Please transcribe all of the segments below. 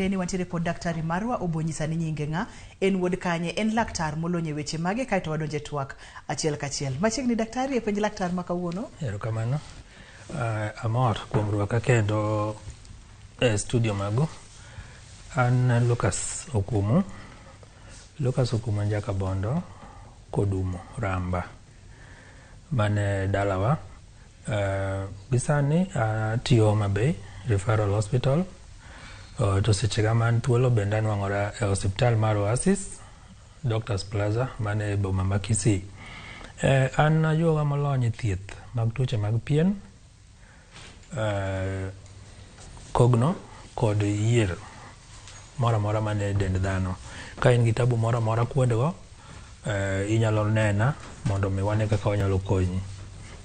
Deni wantiere pod daktari marwa obonyisa ni nyinge nga en wuod kanye en laktar molonye weche mage kaito wadonje twak achiel kachiel. Machiegni daktari e penj laktar ma kawuono. Erokamano. Amor kuom rwaka kendo studio mago. An Lucas Okumu. Lucas Okumu njaka bondo kodumo Ramba. Mane dalawa. Gisani tiyo Mabei Referral Hospital. To sechega man thuolo bende anwang'ora e hospital mar Oasis Doctors Plaza mane boma ma Kisii. An ajuoga molony e thieth mag tuoche mag pien, kogno kod yier mora mora mane dend dhano. Ka in gi tabu mora mora kuondego, inyalo nena mondo mi wane kaka wanyalo konyi.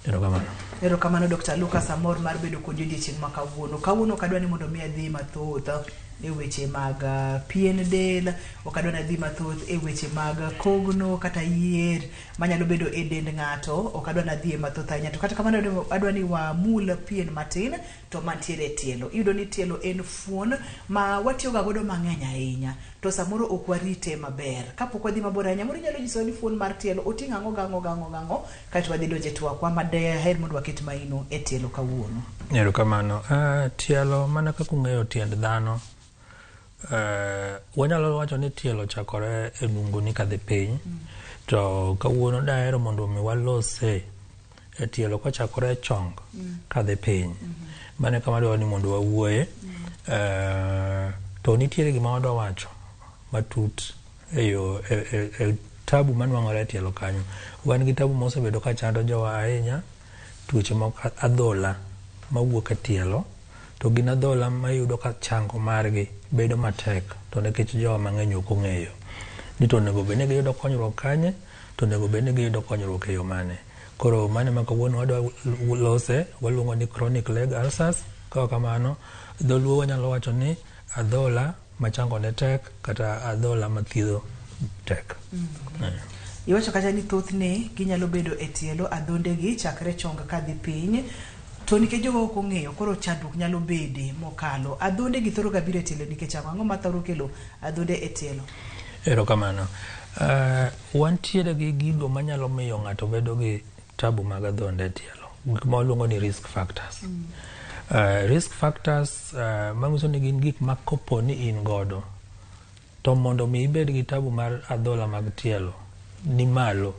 Erokamano. Erokamano Dr. Lucas Amor mar bedo kod odiochieng' ma kawuono. Kawuono kadwa ni mondo mi adhi mathoth e weche mag pien del, okadwa ni adhi mathoth e weche mag kogno kata yier manyalo bedo e dend ng'ato, okadwa ni adhi mathoth ahinya. To kata kamano adwa ni wamul pien matin to mantiere e tielo. Iyudo ni tielo en fuon ma watiyoga godo mang'eny ahinya. To samoro ok warite maber. Kapok wadhi mabor ahinya, moro nyalo nyiso ni fuon mar tielo oting'o ang'o kaito wadhi donje twakwa ma daher mondo waket maino e tielo kawuono. Erokamano. Tielo mana kaka ung'eyo tiend dhano. Wanyalo wacho ni tielo chakore e nungoni kadhi piny. To kawuono daher mondo mi walose e tielo kochakore e chong kadhi piny. Mane kama dwa ni mondo wawuoye. To nitiere gima wadwa wacho matut e tabu manwang'ore e tielo kanyo. Wan gi tabu mosebedo ka chando jowa ahinya, tuoche moko adhola mawuok e tielo, to gin adhola ma yudo ka chango margi bedo matek, to nikech jowa mang'eny ok ong'eyo ni to onego bed ni giyudo konyruok kanye, to onego bed ni giyudo konyruok e yo mane. Koro mane ma kawuono wadwa lose, waluongo ni chronic leg ulcers. Ka kamano dholuo wanyalo wacho ni adhola machango ne tek kata adhola mathiedho tek. Iwacho kata ni thothne ginyalo bedo e tielo adhondegi chakre chong kadhi piny. To nikech jogo ok ong'eyo, koro chandruok nyalo bede mokalo. Adhondegi thoro ga biro e tielo nikech ang'o ma thoro kelo adhonde e tielo? Erokamano. Wantiere gi gigo manyalo miyo ng'ato bedo gi tabu mag adhonde e tielo. Gik ma waluongo ni risk factors. Risk factors manyiso ni gin gik ma kopo ni in godo, to mondo mi ibed gi tabu mar adhola mag tielo ni malo.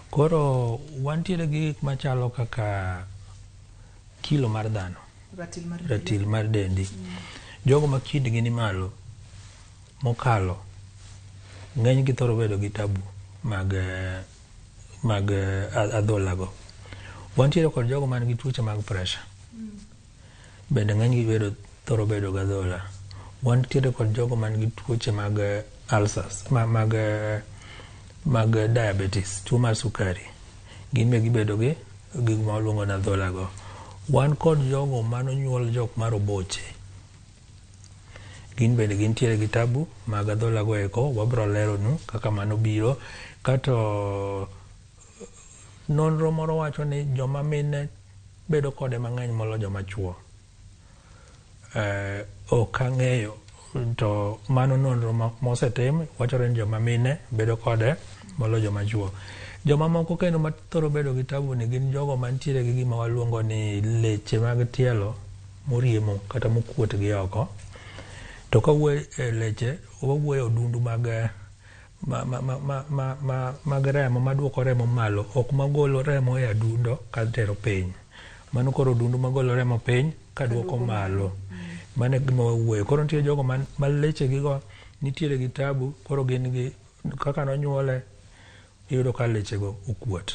Koro wantiere gi gik machalo kaka kilo mar dhano, ratil mar dendi. Jogo ma kindgi ni malo mokalo ng'eny gi thoro bedo gi tabu mag adhola go. Wantiere kod jogo man gi tuoche mag pressure, bende ng'eny gi thoro bedo gi adhola. Wantiere kod jogo man gi tuoche mag ulcers, mag diabetes, tuo mar sukari, gin be gibedo gi gik ma waluongo ni adhola go. Wan kod jogo manonyuol jok mar oboche, gin bende gintiere gi tabu mag adhola go eko. Wabro leronu kaka mano biro. Kato nonro moro wacho ni joma mine bedo kode mang'eny molo joma chuo. Ok ang'eyo, to mano nonro mosetim wachore ni joma mine bedo kode molo joma chuo. Joma moko kendo ma thoro bedo gi tabu ni gin jogo mantiere gi gima waluongo ni leche mag tielo moriemo kata mokuot gi oko. To kawuoyo e leche, wawuoyo odundu mag remo maduoko remo malo, ok magolo remo e adundo ka tero piny. Mano koro odundu magolo remo piny ka duoko malo. Mane gima wawuoyo. Koro nitie jogo ma leche gigo nitiere gi tabu, koro gin gi kaka nonyuole iyudo ka leche go okuot.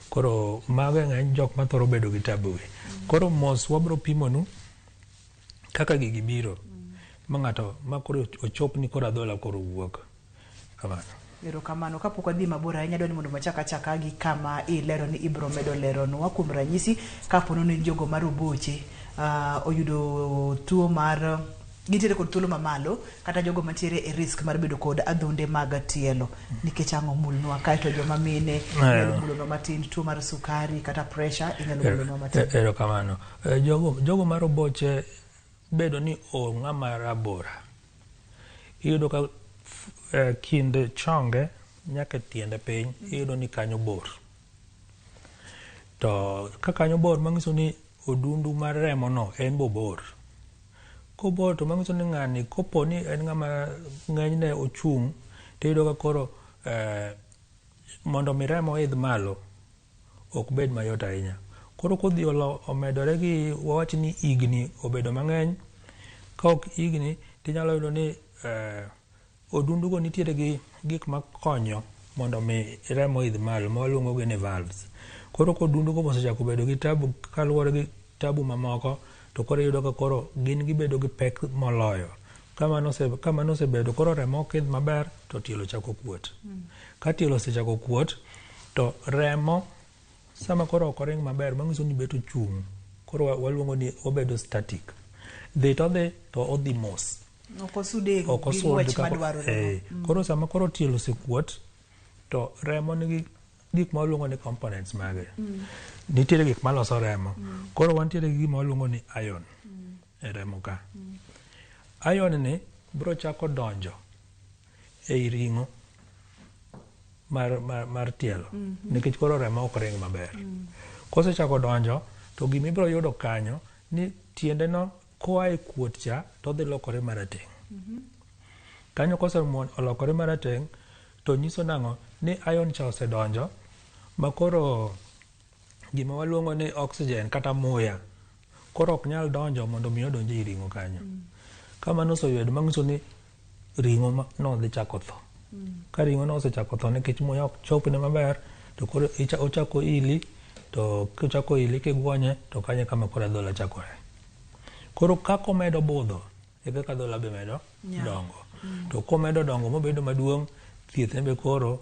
Koro mago ng'eny jok ma thoro bedo gi tabu. Koro mos wabro pimonu kaka gigi biro ma ng'ato ma koro ochop ni koro adhola koro wuok. Kamano. Erokamano. Kapok wadhi mabor ahinya, dwani mondo achaka gi kama ilero ni ibro medo leronwa kuom ranyisi kapono ni jogo mar oboche oyudo tuo mar gintiere kod thuolo mamalo, kata jogo mantiere e risk mar bedo kod adhonde mag tielo. Nikech ang'o mulnwa kaito joma mine nyalo mulnwa matin, tuo mar sukari kata pressure inyalo mulnwa matin. Erokamano. Jogo mar oboche bedo ni ng'ama rabora, iyudo ka kind chonge nyaka tiende piny iyudo ni kanyo bor. To ka kanyo bor manyiso ni odundu mar remo no en bor. Kobor to manyiso ni ng'ani kopo ni en ng'ama ng'enyne ochung' to iyudo ka koro mondo mi remo idh malo ok bed mayot ahinya. Koro kodhi omedore gi wawach ni igni obedo mang'eny, ka ok igni tinyalo yudo ni odundu go nitiere gi gik makonyo mondo mi remo idh malo ma waluongo gi ni valves. Koro kodundu go osechako bedo gi tabu kaluwore gi tabu mamoko, to koro iyudo ka koro gin gibedo gi pek moloyo. Kamano osebedo koro remo ok idh maber to tielo chako kuot. Ka tielo osechako kuot to remo sama koro ok oring maber manyiso ni bet ochung', koro waluongo ni obedo static. Dhi to dhi to odhi mos. Ok osud koro sama koro tielo osekuot to remo nigi gik ma waluongo ni components mage. Nitiere gik maloso remo. Koro wantiere gi gima waluongo ni iron e remo ka. Iron ni biro chako donjo ei ring'o mar tielo, nikech koro remo ok ring maber. Kosechako donjo to gima ibiro yudo kanyo ni tiende no koa e kuot cha to dhi lokore marateng'. Kanyo olokore marateng' to nyiso nang'o ni iron cha osedonjo ma koro gima waluongo ni oxygen kata muya koro ok nyal donjo mondo mi odonj e ring'o kanyo. Kamano oseyudo manyiso ni ring'o no dhi chako tho. Ka ring'o no osechako tho nikech muya ok chopne maber, to koro ochako ili, to kochako ili kiguonye to kanyo kama koro adhola chakore. Koro kako medo budho e kaka adhola be medo dongo. To komedo dongo mobedo maduong', thiethne be koro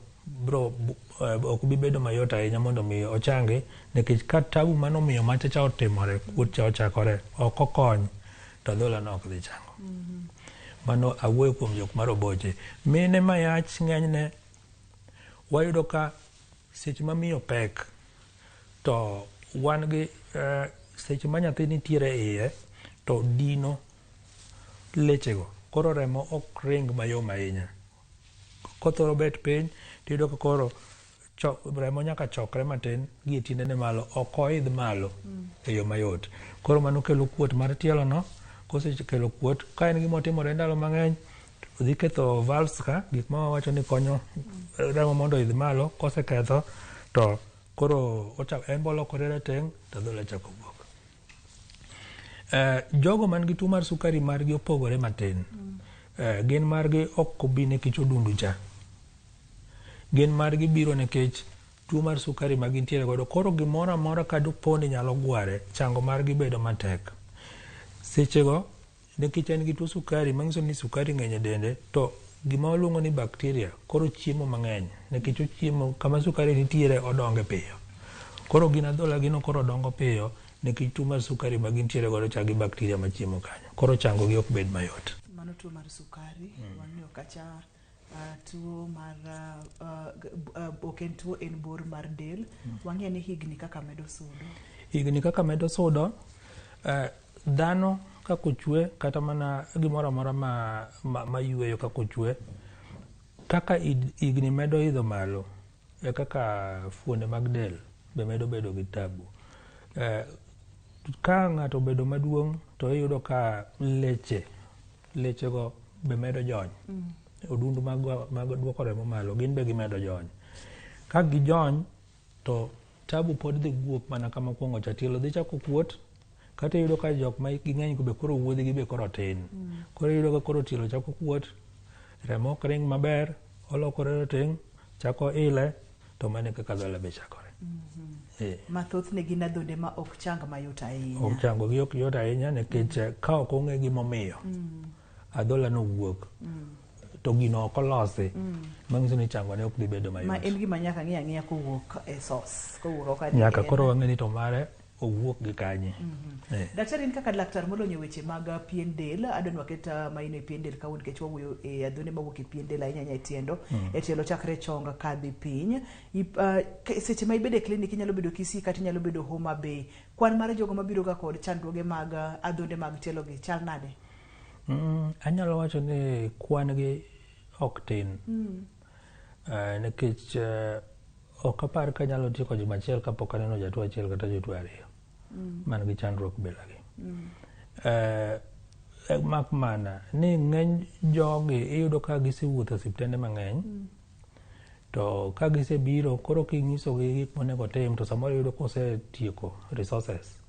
ok bi bedo mayot ahinya mondo mi ochangi, nikech ka tabu manomiyo machacha otimore, kuot cha ochakore, ok okony to adhola no ok dhi chango. Mano awuoyo kuom jok maroboche. Mine mayach ng'enyne wayudo ka seche ma miyo pek to wan gi seche ma nyathi nitiere iye to dino lechego, koro remo ok ring mayom ahinya. Kothoro bet piny tiyudo ka koro remo nyaka chokre matin gi tiendene malo, ok oidh malo e yo mayot. Koro mano kelo kuot mar tielo no. Kosekelo kuot, ka en gima otimore ndalo mang'eny, dhi ketho valves ka, gik ma wawacho ni konyo remo mondo idh malo. Koseketho to koro en bolokore rateng' to adhola chako wuok. Jogo man gi tuo mar sukari margi opogore matin. Gin margi ok bi nikech odundu cha. Gin margi biro nikech tuo mar sukari ma gintiere godo. Koro gimoro amora ka doponi nyalo gware, chango margi bedo matek. Sechego, nikech en gi tuo sukari, manyiso ni sukari ng'eny e dende, to gima waluongo ni bakteria koro chiemo mang'eny, nikech ochiemo kama sukari nitiere odonge piyo. Koro gin adhola gino koro dongo piyo nikech tuo mar sukari ma gintiere godo cha gi bakteria machiemo kanyo. Koro chango gi ok bed mayot. Mano tuo mar sukari, wang'eyo kacha tuo mar ok en tuo, en bor mar del. Wang'eyo ni higni kaka medo sudo. Higni kaka medo sudo, dhano kako chwe, kata mana gimoro amora ma yueyo kako chwe, kaka igni medo idho malo, e kaka fuonde mag del be medo bedo gi tabu. Ka ng'ato bedo maduong' to iyudo ka lechego be medo jony. Odundu mag duoko remo malo, gin be gimedo jony. Ka gijony to tabu pod dhi wuok mana kama kuongo cha, tielo dhi chako kuot, kata iyudo ka jok ma ging'eny be koro wuodhigi be koro tin. Koro iyudo ka koro tielo chako kuot, remo ok ring maber, olokore rateng', chako ile, to mane kaka adhola be chakore. Mathoth ne gin adhonde ma ok chang mayot ahinya. Ok chango gi ok yot ahinya nikech ka ok ong'e gimomiyo adhola no wuok, to gino ok olosi, manyiso ni chango ne ok dhi bedo mayot. Ma en gima nyaka ng'e kowuok e source, kowuok nyaka koro wang'e ni to mare owuok gi kanye. Daktari, kaka laktar molonyo weche mag pien del, adon waketa maino pien del kawuon kech wawuoyo e adhone mawuok e pien del ahinya e tiendo, e tielo chakre chonga kadhi piny. Seche ma ibedo e klinik inyalo bedo Kisii kata inyalo bedo Homa Bay. Kwan mar jogo mabiro ga kod chandruoge mag adhonde mag tielo gi chal nade? Anyalo wacho ni kwan gi ok tin. Nikech ok apar ka nyalo tieko juma achiel kapok aneno jatuo achiel kata jotuo ariyo man gi chandruok bilagi. Mak mana ni ng'eny jogi iyudo ka gisewuotho osiptende mang'eny, to ka gisebiro koro kinyisogi gik monego tim to samoro iyudo kosetieko resources.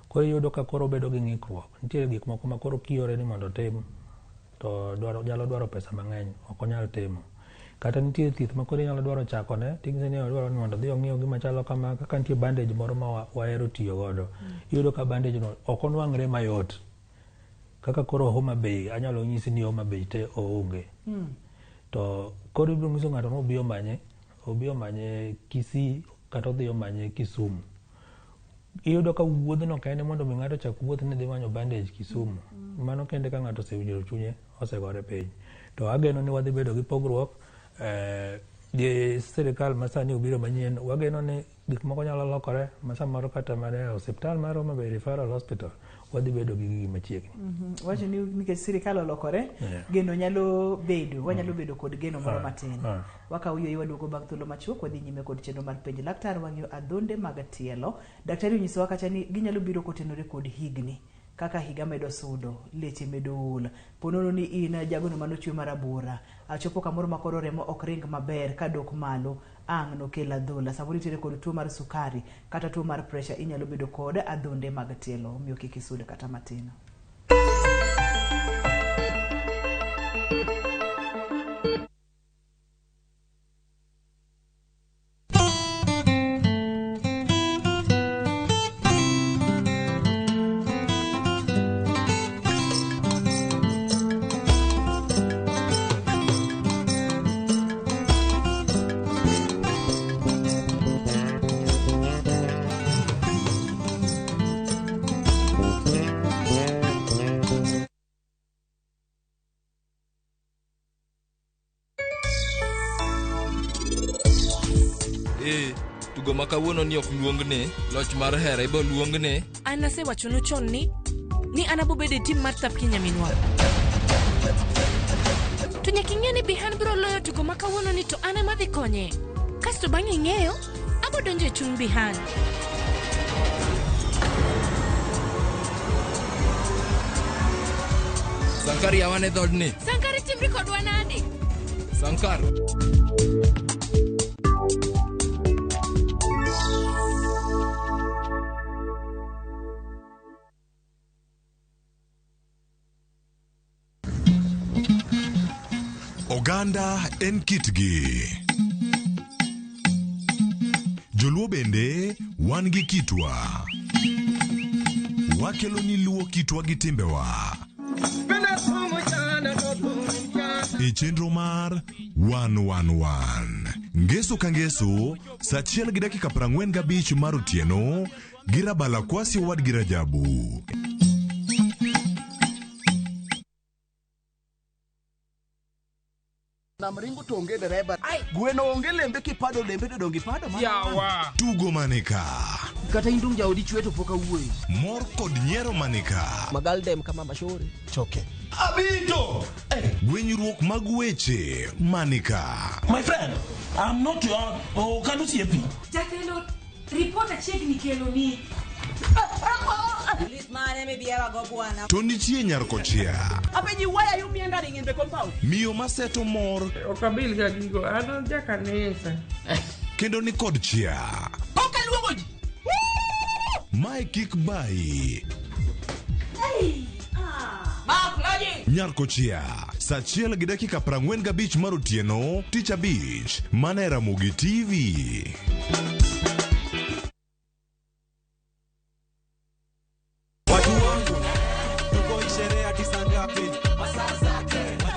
Koro iyudo ka koro bedo gi ng'ikruok. Nitie gik moko ma koro kiore ni mondo tim to nyalo dwaro pesa mang'eny, ok onyal timo. Kata nitie thieth ma koro nyalo dwaro chako ne, ting'e ni dwaro ni mondo dhi ong'iew gima chalo kama, kaka nitie bandage moro ma wahero tiyo godo. Iyudo ka bandage no ok onwang're mayot. Kaka koro Homa Bay, anyalo nyisi ni Homa Bay te oonge. To koro ibiro nyiso ng'ato no obi omanye Kisii kata odhi omanye Kisumu. Iyudo ka wuodhno kende mondo mi ng'ato chak wuoth ni dhi manyo bandage Kisumu. Mano kende ka ng'ato osewinjo chunye osegore piny. To ageno ni wadhi bedo gi pogruok gi sirikal masani obiro manyien. Wageno ni gik moko nyalo lokore samoro kata mane osiptal mar Homa Bay Referral Hospital wadhi bedo gi gigi machiegni. Wacho ni nikech sirikal olokore, geno nyalo bedo, wanyalo bedo kod geno moro matin. Wakaw yie waduogo bang' thuolo machuok wadhi nyime kod chenro mar penj laktar wang'iyo adhonde mag tielo. Daktari onyisowa kacha ni ginyalo biro kotenore kod higni. Kaka higa medo sudo, leche medo ula. Ponono ni in jagono manochwe marabora. Achopo kamoro makoro remo ok ring maber kadok malo ang' no kela adhola. Samoro itiere kod tuo mar sukari kata tuo mar pressure inyalo bedo kod adhonde mag tielo. Omiyo kik isud kata matin. Tugo makawuono ni ok luongne, loch mar hera ibo luongne. An asewachono chon ni an abobede tim mar Tapki nyaminwa. To nyaka ing'e ni Bihan biro loyo tugo makawuono ni to an ema dhi konye. Kasto bang' ing'eyo, abo donjo e chuny Bihan. Sankar yawane dhodni. Sankar timri kodwa nade? Sankar. Oganda en kitgi. Joluo bende wan gi kitwa. Wakelo ni luo kitwa gi timbewa. E chenro mar 111. Ngeso ka ngeso, saa 1:45 mar otieno, girabala kwasi wad girajabu. Namringo tonge dereba. Gweno onge lembe kipado lembe to dongi pado ma. Yawa. Tugo manika. Kata indung jaodi chweto poka wuoi. Mor kod nyiero manika. Magaldem kama mashori. Choke. Abito. Gwenyruok mag weche manika. My friend, I'm not your Kanusi. Jatelo, report achiegni kelo ni. To nitie nyarkochia. Apenji, why are you meandering in the compound? Miyo maseto mor. Okabil ga gigo, ano jakanisa. Kendo ni kod chia. Poka luongo ji. Mae kik bai. Nyarkochia, saa 1:45 mar otieno, tich abich, mana Ramogi TV.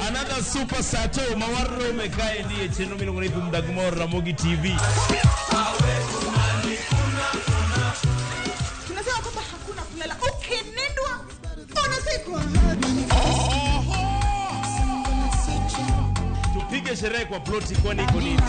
Another super sato mawarro mekae ndiye chenro miluongo ni Ramogi TV. sherehe kwa ploti kwani iko nini?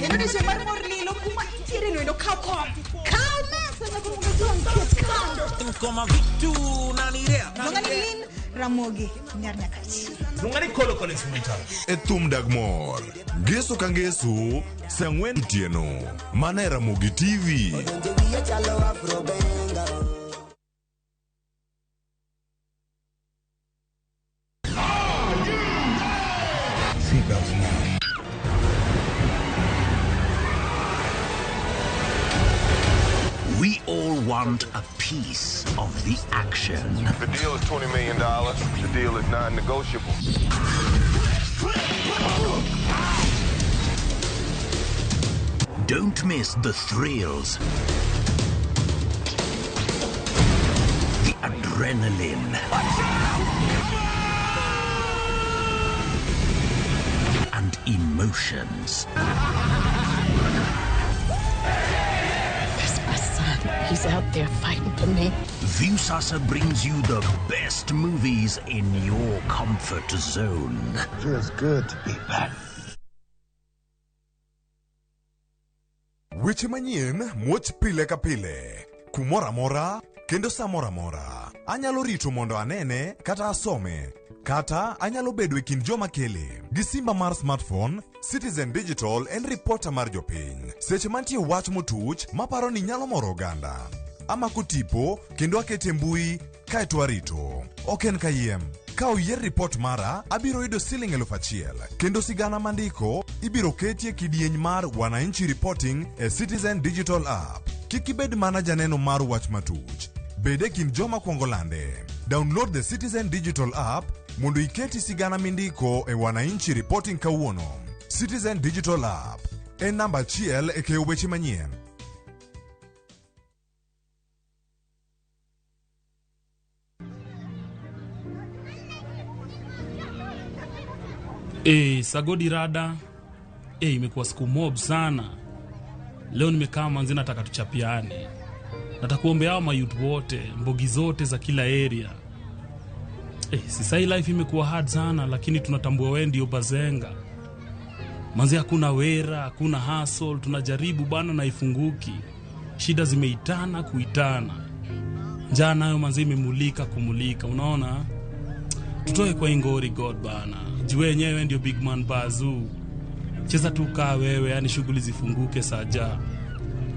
Neno shemar morlilo kuma tire no kako. Kala sana kumungajua mkit kando. Koma vitu na nirea. Nongani Ramogi nyarnya kachi. Nongani kolo simita. Etum dagmor. Geso kangeso sangwen tieno. Mana Ramogi TV. We all want a piece of the action. The deal is $20 million. The deal is non-negotiable. Don't miss the thrills, the adrenaline, and emotions. He's out there fighting for me. Viusasa brings you the best movies in your comfort zone. Feels good to be back. Weche manyien muoch pile ka pile. Kumora mora kendo samora mora. Anyalo rito mondo anene kata asome. Kata anyalo bedo e kind joma kele. Gi simba mar smartphone, Citizen Digital en reporter mar jopiny. Seche mantie wach motuch maparo ni nyalo moro oganda. Ama kutipo kendo akete mbui kaeto arito. Oken kayiem. Ka oyier report mara, abiro yudo siling 1,000. Kendo sigana mandiko, ibiro ketie kidieny mar Wananchi Reporting e Citizen Digital App. Kikibed mana janeno mar wach matuch. Bede kin joma kuongo lande. Download the Citizen Digital App mondo iketi sigana mindiko e Wananchi Reporting kawuono. Citizen Digital App. En namba achiel e keyo weche manyien. Sagodi rada. Imekuwa siku mob sana. Leo nimekaa manzi nataka tuchapiane. Natakuombea hao mayouth wote, mbogi zote za kila area. Sasa hii life imekuwa hard sana, lakini tunatambua wewe ndio bazenga. Manzi hakuna wera, hakuna hustle, tunajaribu bana na ifunguki. Shida zimeitana kuitana. Njaa nayo manzi imemulika kumulika, unaona? Tutoe kwa ingori God bana. Jue yenyewe ndio big man bazu. Cheza tu kaa wewe, yani shughuli zifunguke saja.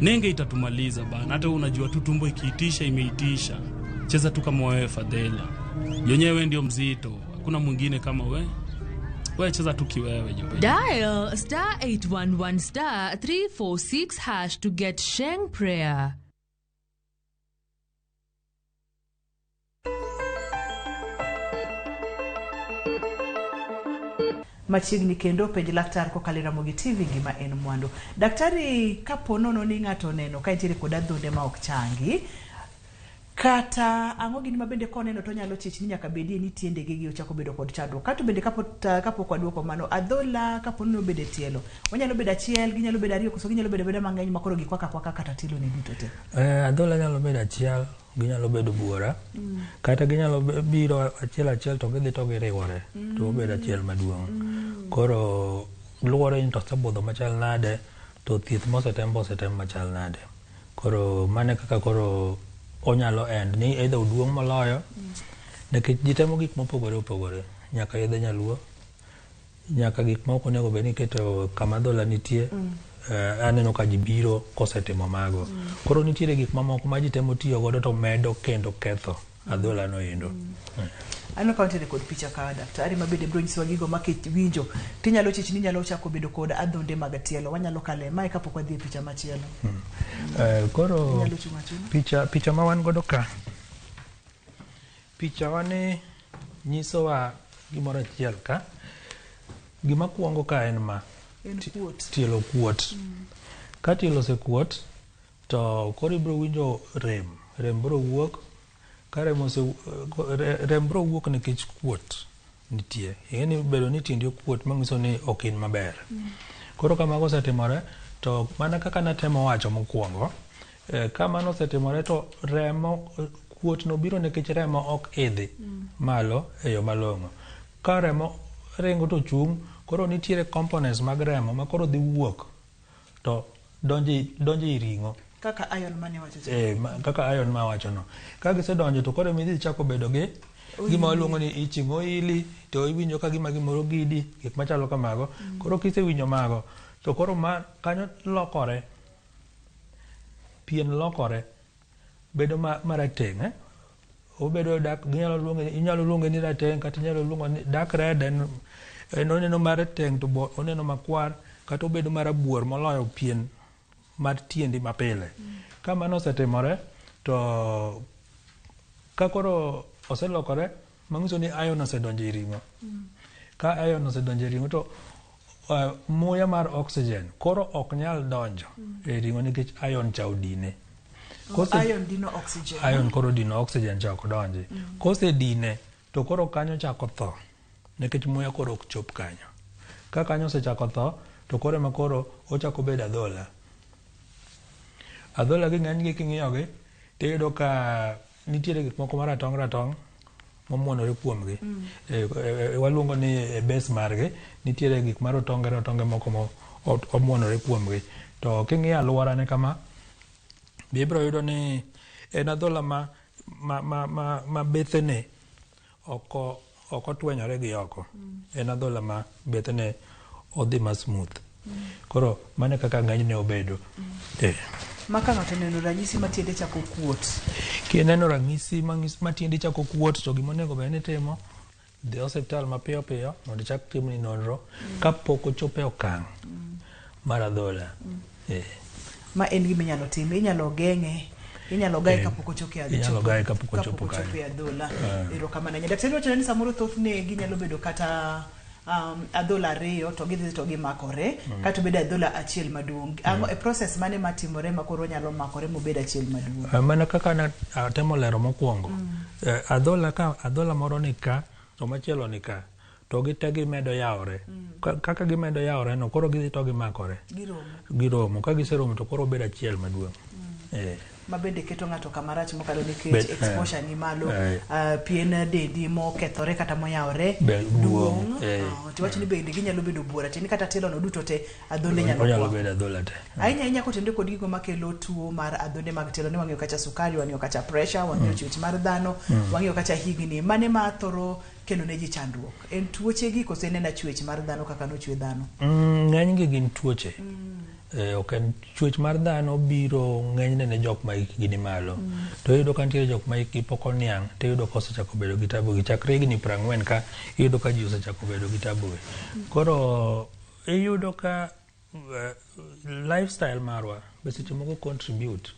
Nenge itatumaliza bana. Hata unajua tu tumbo ikiitisha imeitisha. Cheza tu kama wewe Fadela. Yenyewe ndio mzito. Hakuna mwingine kama wewe. Wewe cheza tu kiwewe jobe. Dial *811 *346# to get Sheng prayer. Machiegni kendo penj Laktar kokalo Ramogi TV gima en mwandu. Daktari kaponono ni ng'ato neno ka entiere kod adhonde ma ok changi, kata ang'o gini mabende koneno to nyalo chich ni nyaka bedie ni tiende gi ochako bedo kod chadro. Kato bende kapo kwa duoko mano adhola kaponono bede tielo. Onyalo bedo achiel, ginyalo bedo ariyo, koso ginyalo bedo mang'eny makoro gikwaka kata tilo ni duto te. Adhola nyalo bedo achiel, ginyalo bedo buora. Kata ginyalo biro achiel to gidhi to giriwore. To bedo achiel maduong'. Koro luore ni to sabodho machal nade, to thieth mosetem machal nade. Koro mane kaka koro onyalo end ni either uduong' moloyo, nekech jitemo gik mopogore. Nyaka yedhe nyaluo, nyaka gik moko nego beni keto kama dhola nitie. Aneno ka jibiro kosetimo mago. Koro nitiere gik mamoko ma jitemo tiyo godo to medo kendo ketho adhola no endo. Ano kaunti kod picha ka daktari mabede bro nyiso gigo makech winjo tinyalo chich ni nyalo chako bedo kod adhonde mag tielo. Wanyalo kale mai kapok wadhi picha machielo. Koro picha ma wan godo ka. Picha wane nyiso wa gimoro achiel ka. Gima kuongo ka en ma tielo kuot. Ka tielo se kuot to koro ibro winjo rem bro wuok. Rem bro wuok nikech kuot nitie. Yani bedo ni tindi kuot manyiso ni ok in maber. Koro kama osetimore to mana kaka natemo wacho mokuongo, kama osetimore to remo kuot no biro nikech remo ok idhi malo e yo malong'o. ka remo ringo to chung, koro nitiere components mag remo ma koro dhi wuok to donje i ringo. Kaka iron mane wacho. Kaka iron ma wacho no. Ka gisedonjo to koro midhi chako bedo gi gima waluongo ni itching oili, to iwinjo ka gima gimoro gidi, gik machalo kamago. Koro kisewinjo mago, to koro kanyo lokore, pien lokore, bedo marateng', obedo dak, inyalo luonge ni rateng', kata inyalo luongo ni dark red, en oneno marateng' to oneno makwar, kata obedo marabuor moloyo pien mar tiendi mapile. Ka mano osetimore, to ka koro oselokore, manyiso ni iron osedonjo i ring'o. Ka iron osedonjo i ring'o to muya mar oxygen koro ok nyal donjo e ring'o nikech iron cha odine. Iron dino oxygen. Iron koro dino oxygen cha ok donji. Kose dine to koro kanyo chako tho nikech muya koro ok chop kanyo. Ka kanyo osechako tho to koro ema koro ochako bedo adhola. Adhola gi ng'enygi king'iyogi tiyudo ka nitiere gik moko maratong' momuonore kuomgi. Waluongo ni base margi nitiere gik marotonge moko momuonore kuomgi. To king'iyo alworane kama, bibiro yudo ni en adhola ma bethene ok otwenyore gi oko. En adhola ma bethene odhi ma smooth. Koro mane kaka ng'enyne obedo. Ma ka ng'ato neno ranyisi ma tiende chako kuot. Kineno ranyisi ma tiende chako kuot, to gima onego bed ni timo, dhi osiptal mapiyo piyo mondo ichak timni nonro kapok ochopo e okang' mar adhola. Ma en gima inyalo tim, inyalo geng'e, inyalo gaye kapok ochopo e adhola. Erokamano. Daktari wacho ni samoro thothne ginyalo bedo kata adhola ariyo to gidhi to gimakore, kata bedo adhola achiel maduong'. E process mane matimore ma koro nyalo makore mobedo achiel maduong'? Mana kaka natemo lero mokwongo. Adhola moro ni ka, to machielo ni ka, to gite gimedo yawore. Kaka gimedo yawore no, koro gidhi to gimakore. Giromo. Ka giseromo to koro bedo achiel maduong'. Ma bende keto ng'ato kamarach mokalo nikech exposure ni malo, pien dendi mokethore kata moyawore duong'. Tiwacho ni bende ginyalo bedo buora te, ni kata telo no duto te adhonde nyalo bedo adhola te. Ahinya kotende kod gigo makelo tuo mar adhonde mag telo, ni wang'eyo kacha sukari, wang'eyo kacha pressure, wang'eyo chuech mar dhano, wang'eyo kacha higni. Mane ma thoro kelo ne ji chandruok? En tuoche gi kose nena chuech mar dhano kaka nochwe dhano? Ng'enygi gin tuoche. Ok en chuech mar dhano biro ng'enyne ne jok ma ikgi ni malo. To iyudo ka nitiere jok ma ikgi pok oniang', to iyudo ka osechako bedo gi tabu gi. Chakre higni 40 ka iyudo ka ji osechako bedo gi tabu gi. Koro iyudo ka lifestyle marwa be seche moko contribute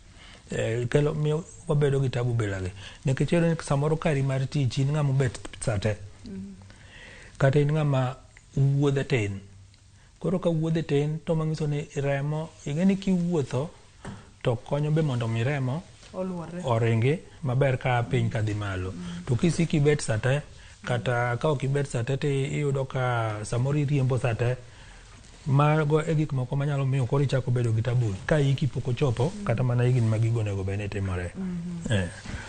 kelo miyo wabedo gi tabu bilagi. Nikech iyudo ni samoro kari mar tich in ng'ama obet sate, kata in ng'ama wuodhe tin. Koro ka wuodhe tin to manyiso ni remo, ing'eni kiwuotho to konyo be mondo mi remo oringi maber ka piny ka dhi malo. To kisiki bet sate, kata ka ok ibet sate to iyudo ka samoro iriembo sate, mago e gik moko manyalo miyo koro ichako bedo gi tabu ka iki pok ochopo, kata mana higni ma gigo onego bed ni timore.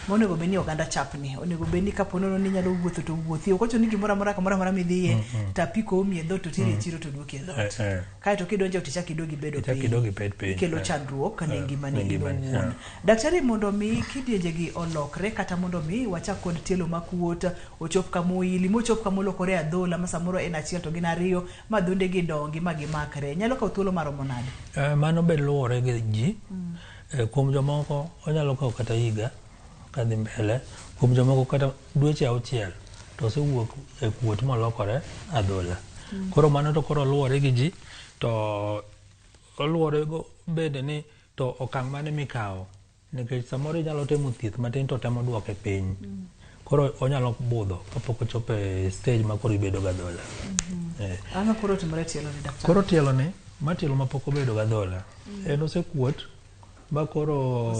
Monego bed ni oganda chapni, onego bed ni kapo nono ni nyalo wuotho to wuothi. Ok ocho ni gimoro amora midhiye tapiko omi e dhot to tiri e chiro to duoki e dhot. Kae to kidonjo to ichak idogi bedo piny. Kelo chandruok ne ngimani iwuon. Daktari, mondo mi kidienje gi olokre, kata mondo mi wachak kod tielo makuot, ochop kamoili, mochop kamolokore adhola, ma samoro en achiel to gin ariyo, ma dhonde gi dongi ma gimakre, nyalo kawo thuolo maromo nade? Mano be luwore gi ji. Kuom jomoko onyalo kawo kata higa kadhi mbele, kuom jomoko kata dweche 6 to osewuok e kuot molokore adhola. Koro mano to koro luwore gi ji, to luwore go bende ni to okang' mane mikawo, nikech samoro inyalo temo thieth matin to temo duoke piny. Koro onyalo budho kapok ochopo e stage ma koro ibedo gi adhola. Ang'o koro timore tielo ni, daktari? Koro tielo ni, ma tielo ma pok obedo gi adhola, en osekuot ma koro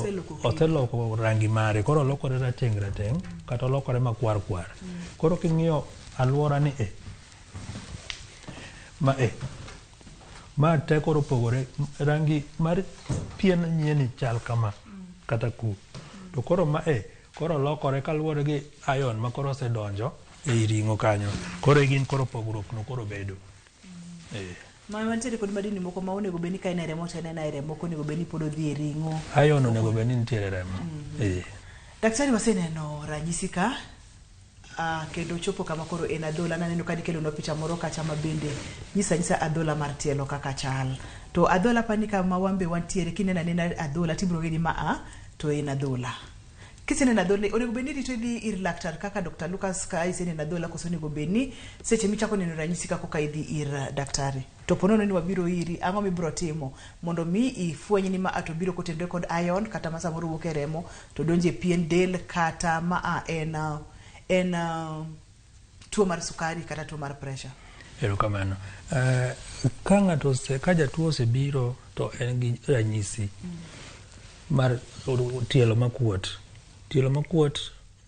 oseloko rangi mare, koro olokore rateng', kata olokore makwar. Koro king'iyo alwora ni ma te koro pogore, rangi mar pien nyieni chal kama kata ku. To koro koro lokore kaluwore gi iron ma koro osedonjo ei ring'o kanyo. Koro gin koro pogruok no koro bedo. Ma mantiere kod madini moko ma onego beni ka ine remo to ene remo ko onego beni pod odhi e ring'o. Ayon onego beni nitiere remo. Daktari waseneno ranyisi ka kendo chopo kama koro en adhola. Naneno ka dikelo no picha moro kacha ma bende nyisa adhola mar tielo kaka chal. To adhola pani kama wambe wantiere kinena nena adhola tibro ng'eni ma to en adhola. Kisenena adhola onego beni rito idhi ir laktar kaka Dr. Lucas ka isenena adhola koso onego beni seche michako neno ranyisi kako ka idhi ir daktari. To ponono ni wabiro iri ang'o mibro timo mondo mi ifweny ni ma to biro kotendore kod iron kata ma samoro wuok e remo to donje pien del kata ma en tuo mar sukari kata tuo mar pressure. Erokamano. Ka jatuo osebiro to en gi ranyisi mar tielo makuot. Tielo makuot,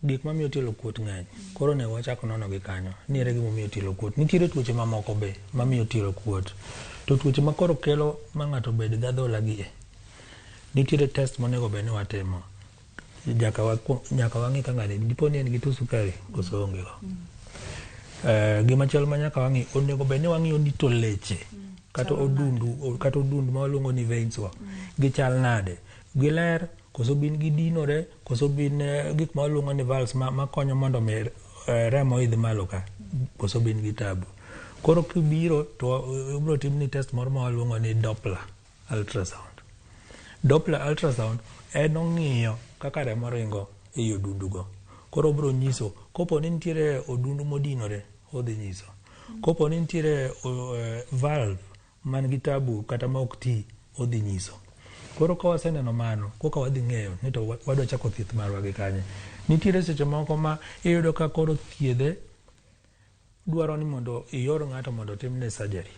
gik mamiyo tielo kuot ng'eny. Koro ne wachako nono gi kanyo. Niere gima miyo tielo kuot. Nitiere tuoche mamoko be mamiyo tielo kuot. To tuoche ma koro kelo ma ng'ato bed gi adhola gi nitiere test monego bed ni watimo. Nyaka wang'i ka ng'ani dipo ni en gi tuo sukari koso onge go. Gima chal ma nyaka wang'i onego bed ni wang'iyo ni to leche kata odundu ma waluongo ni veins wa gichal nade. Giler koso bin gidinore koso bin gik ma waluongo ni valves ma konyo mondo remo idhi malo ka koso bin gi tabu. Koro kibiro to ibro timni test moro ma waluongo ni Doppler ultrasound. Doppler ultrasound en ong'iyo kaka remo ringo e odundu go. Koro bro nyiso kopo ni nitiere odundu modinore odhi nyiso. Kopo ni nitiere valve man gi tabu kata ma ok ti odhi nyiso. Koro ka waseneno mano koka wadhi ng'eyo ni to wadwa chako thieth marwa gi kanye. Nitiere seche moko ma iyudo ka koro thiedhe dwaro ni mondo ior ng'ato mondo timne surgery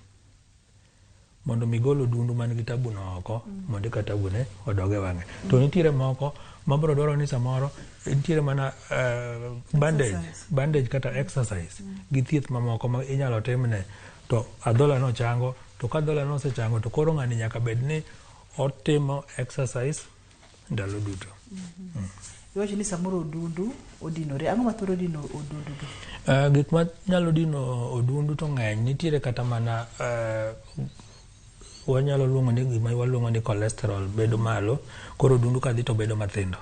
mondo migol odundu man gi tabu no oko mondo ka tabu ne odoge wang'e. To nitiere moko ma bro dwaro ni samoro nitiere mana bandage kata exercise gi thieth mamoko ma inyalo timne to adhola no chango. To ka adhola no osechango to koro ng'ani nyaka bed ni otimo exercise ndalo duto. Iwacho ni samoro odundu odinore. Ang'o ma thoro dino odundu do? Gik ma nyalo dino odundu to ng'eny. Nitiere kata mana wanyalo luongo ni gima waluongo ni cholesterol bedo malo. Koro odundu ka dhi to bedo mathindo.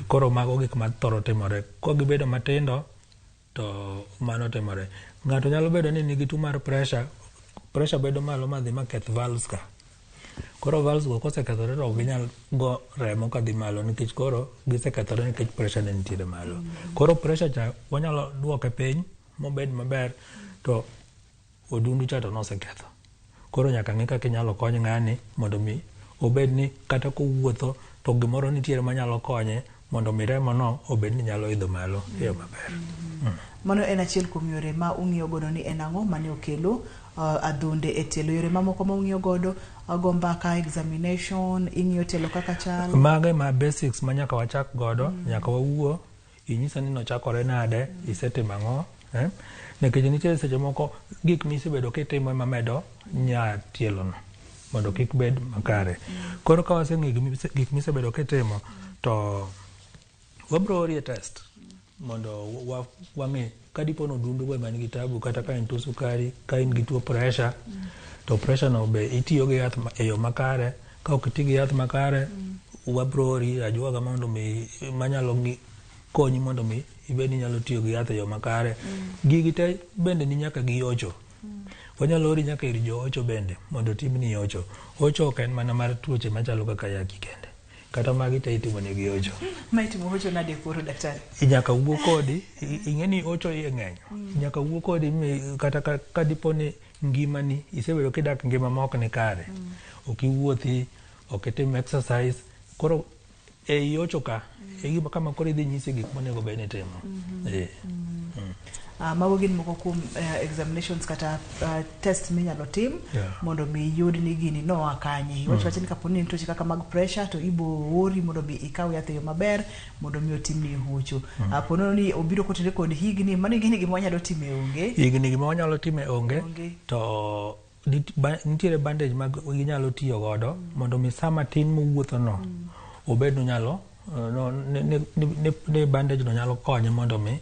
Koro mago gik ma thoro timore. Ko gibedo matindo to mano timore. Ng'ato nyalo bedo ni nigi tuo mar pressure bedo malo madhi maketh valves ka. Koro valves go kosekethore to ginyal go remo kadhi malo nikech koro gisekethore nikech pressure ne nitiere malo. Koro pressure cha wanyalo duoke piny mobed maber to odundu cha to noseketho. Koro nyaka ng'i kaka inyalo kony ng'ani mondo mi obed ni kata kowuotho to gimoro nitiere manyalo konye mondo mi remo no obed ni nyalo idho malo e yo maber. Mano en achiel kuom yore ma ung'iyo godo ni en ang'o mane okelo adhonde e tielo. Yore mamoko ma ung'iyo godo go mbaka examination ing'iyo tielo kaka chal. Mage ma basics ma nyaka wachak godo nyaka wawuo inyisa ni nochakore nade isetimo ang'o. Nikech nitiere seche moko gik misebedo kitimo ema medo nya tielo no mondo kik bed makare. Koro ka waseng'e gik misebedo kitimo to wabro ori test mondo wang'e ka dipo no odundu go man gi tabu kata ka en tuo sukari ka in gi tuo pressure to pressure no be itiyo gi yath e yo makare. Ka ok iti gi yath makare wabro ori ajuoga mondo mi manyalo konyi mondo mi ibed ni nyalo tiyo gi yath e yo makare. Gigi te bende ni nyaka gi ocho. Wanyalo ori nyaka ir jo ocho bende mondo timni ocho. Ocho ok en mana mar tuoche machalo kaka yaki kende. Kata magi te itimo ne gi ocho. Ma itimo ocho nade koro daktari? Nyaka wuo kodi ing'eni ocho iye ng'eny. Nyaka wuo kodi kata ka dipo ni ngimani isebedo kidak ngima ma ok ni kare. Ok iwuothi, ok itim exercise. Koro ei ocho ka gima kama koro idhi nyisi gik monego bed ni timo. Mago gin moko kuom examinations kata test minyalo tim mondo mi yud ni gini no akanye. Iwacho ni kapo ni nitie kaka mag pressure to ibo ori mondo bi ikaw yath yo maber mondo mi otimni hocho. Ponono ni obiro kotire kod higni mano gini gima wanyalo time onge. Higni gima wanyalo time onge to nitiere bandage mag ginyalo tiyo godo mondo mi sama tin mowuotho no obed no nyalo ni bandage no nyalo konyo mondo mi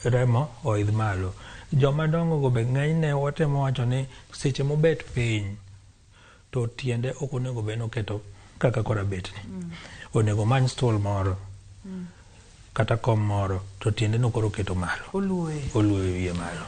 remo oidh malo. Joma dongo go be ng'enyne watemo wacho ni seche mobet piny to tiende ok onego bed noketo kaka kora betni. Onego many stool moro kata kom moro to tiende no koro keto malo. Oluoye wiye malo.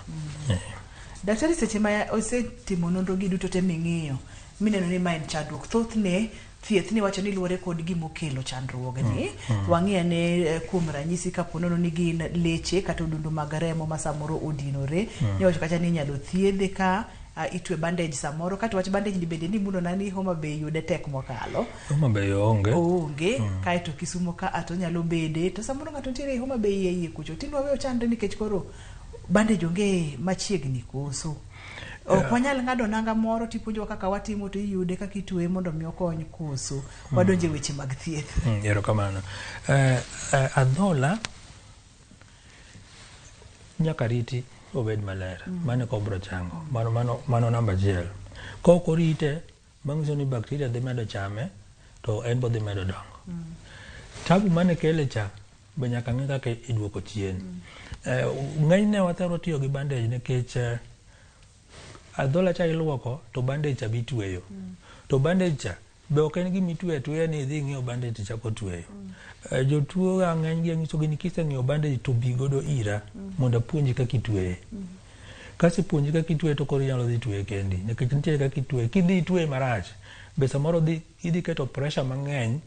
Daktari, seche ma osetimo nonro gi duto te ming'iyo mineno ni ma en chandruok, thothne thieth ni wacho ni luwore kod gimokelo chandruogni. Wang'iyane kuom ranyisi kapo nono ni gin leche kata odundu mag remo ma samoro odinore, ni wacho kata ni inyalo thiedhe ka itwe bandage samoro, kata wach bandage ni bende ni muno nani Homa Bay yude tek mokalo. Homa Bay onge. Kaeto Kisumu ka ato nyalo bede, to samoro ng'ato nitiere Homa Bay yie kucho, tinwa weyo chande nikech koro bandage onge machiegni koso. Ok wanyal ng'ado nanga moro tipuonjo kaka watimo to iyude kaka itwe mondo mi okony koso. Wadonje weche mag thieth. Erokamano. Adhola nyaka riti obed maler. Mano kobro chango. Mano namba 1. Kok orite mangiso ni bakteria dhi medo chame to en bo dhi medo dongo. Tabu mane kele cha be nyaka ng'e kaka iduoko chien. Ng'enyne wathoro tiyo gi bandage nikech adhola cha iluoko to bandage cha bitweyo. To bandage cha be ok en gima itweyo atweya ni idhi ng'iyo bandage cha kotweyo. Jotuo ga ng'eny gi nyisogi ni kiseng'iyo bandage to bi godo ira mondo apuonji kaka itweye. Kasepuonji kaka itweye to koro inyalo dhi tweye kendi. Nikech nitie kaka itweye. Kidhi itweye marach be samoro idhi keto pressure mang'eny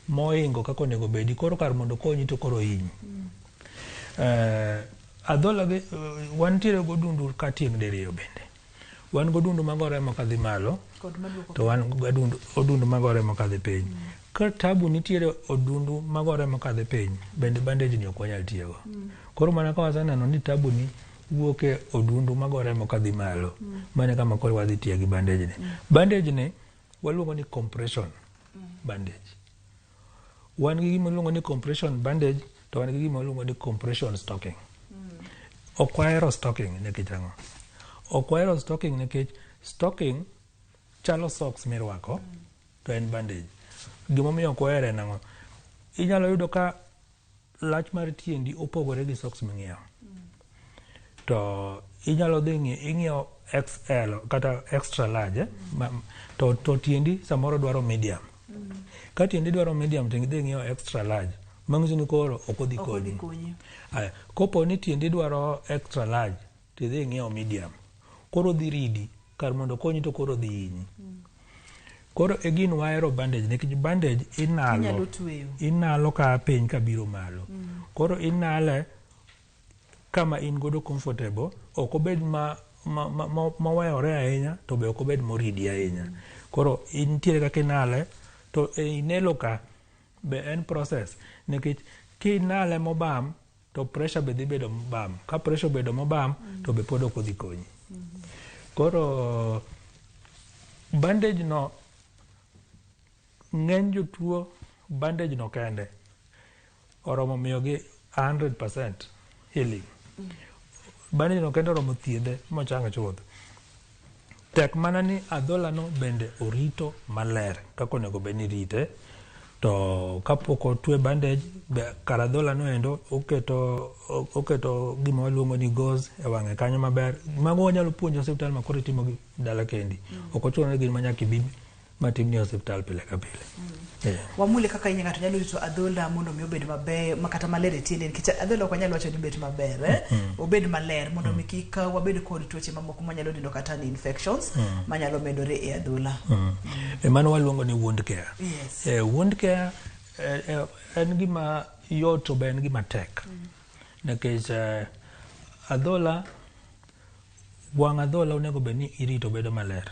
moingo kaka onego bedi, koro kar mondo konyi to koro hinyi. Adhola gi wantiere godundu ka tieng' diriyo bende. Wan godundu magore mokadhi malo to wan odundu magore mokadhi piny. Ka tabu nitiere odundu magore mokadhi piny bende bandage ni ok wanyal tiyogo. Koro mana ka waseneno ni tabu ni wuoke odundu magore mokadhi malo, mane kama koro wadhi tiyo gi bandage ni. Bandage ni waluongo ni compression bandage. Wan gi gima luongo ni compression bandage to wan gi gima luongo ni compression stocking. Ok wahero stocking nikech ang'o? Ok wahero stocking nikech stocking chalo socks mirwako to en bandage. Gimomiyo ok wahere en ang'o? Inyalo yudo ka lach mar tiendi opogore gi socks ming'iewo. To inyalo dhi ing'iewo XL kata extra large to tiendi samoro dwaro medium. Ka tiendi dwaro medium to idhi ng'iewo extra large. Mangiso ni koro ok odhi konyi. Kopo ni tiendi dwaro extra large to idhi ng'iewo medium. Koro dhi ridi kar mondo konyi to koro dhi hinyi. Koro e gin wahero bandage nikech bandage inalo ka piny kabiro malo. Koro inale kama in godo comfortable, ok obed maweyore ahinya to be ok obed moridi ahinya. Koro intiere kaka inale to inelo ka be en process nikech kinale mobam to pressure be dhi bedo mobam. Ka pressure bedo mobam to be pod ok odhi konyi. Koro bandage no ng'eny jotuo bandage no kende oromo miyogi 100% healing. Bandage no kende oromo thiedhe mochanga chuth. Tek mana ni adhola no bende orito maler kaka onego bed ni rite. To kapok otwe bandage kar adhola no endo oketo gima waluongo ni gauze e wang'e kanyo maber. Mago wanyalo puonjo osiptal ma koro itimo gi dala kendi. Ok ochuno ni gin manyaka ibi matimni osiptal pile ka pile. Wamule kaka ng'ato nyalo rito adhola mondo mi obed maber, makata maler e tiende nikech adhola ok wanyalo wacho ni bet maber, obed maler mondo mi kik wabed kod tuoche mamoko manyalo dindo kata ni infections manyalo medore e adhola. Mano waluongo ni wound care. Wound care en gima yot to be en gima tek. Nikech adhola, wang' adhola onego bed ni irito bedo maler.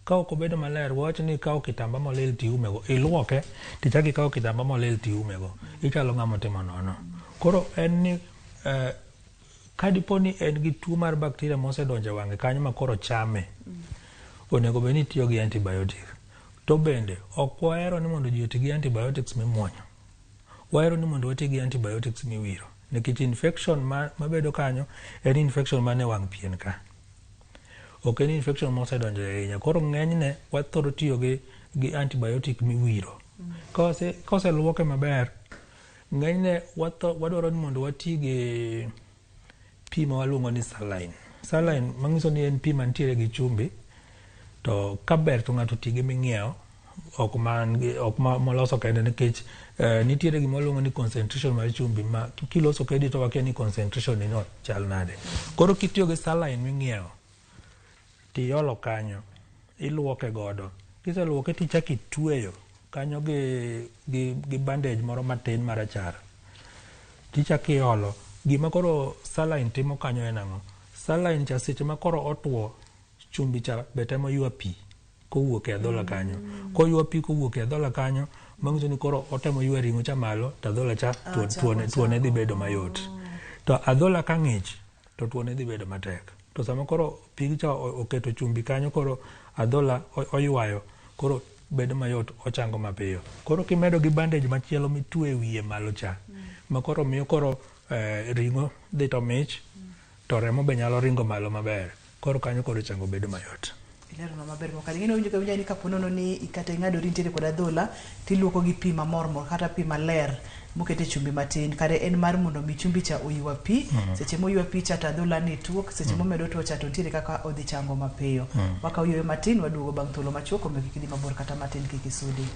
Ka ok obedo maler, wawach ni ikawo kitamba molil tiumego, iluoke tichaki ikawo kitamba molil tiumego, ichalo ng'ama timo nono. Koro en ni kadipo ni en gi tuo mar bakteria mosedonjo e wang'e kanyo ma koro chame, onego bed ni tiyo gi antibiotic. To bende ok wahero ni mondo ji oti gi antibiotics mimuonyo. Wahero ni mondo wati gi antibiotics miwiro. Nikech infection mabedo kanyo en infection mane wang' pien ka. Ok en infection mosedonjo e ahinya. Koro ng'enyne wathoro tiyo gi antibiotic miwiro. Kose luoke maber ng'enyne wadwaro ni mondo watige pi ma waluongo ni saline. Saline manyiso ni en pi mantiere gi chumbi, to kaber to ng'ato tige ming'iewo, ok moloso kende, nikech nitiere gima waluongo ni concentration mar chumbi ma kiloso kedi to wakia ni concentration ino chal nade. Koro kitiyo gi saline ming'iewo tiolo kanyo, iluoke godo. Kiseluoke tichaki tueyo kanyo gi bandage moro matin marachar. Tichaki iolo. Gima koro saline timo kanyo en ang'o? Saline cha seche ma koro otuo, chumbi cha betemo yua pi kowuok e adhola kanyo. Koyua pi kowuok e adhola kanyo, manyiso ni koro otemo yua ring'o cha malo, to adhola cha tuone dhi bedo mayot. To adhola ka ng'ich, to tuone dhi bedo matek. To sama koro pigi cha oketo chumbi kanyo, koro adhola oywayo, koro bedo mayot, ochango mapiyo. Koro kimedo gi bandage machielo mitue wiye malo cha, ma koro miyo koro ring'o dhi to mich, to remo be nyalo ringo malo maber. Koro kanyo koro chango bedo mayot. Ilero no maber mo kali. Ng'ino winjo ni kaponono ni ikate ng'ado rintiere kod adhola, tiluoko gi pi mamormor kata pi maler mokete chumbi matin. Kare en mar mondo mi chumbi cha oywa pi, seche moywa pi cha to adhola ni tuok, seche momedo tuo cha to ntiere kaka odhi chango mapiyo. Waka oywe matin, waduogo bang' thuolo machuok, omiyo kik idhi mabor kata matin, kik isudi.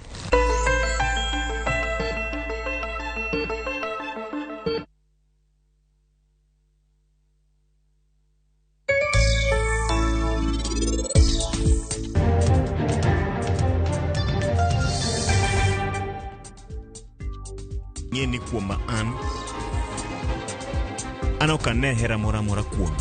Ni kuom an ok ane hera moro amora kuom.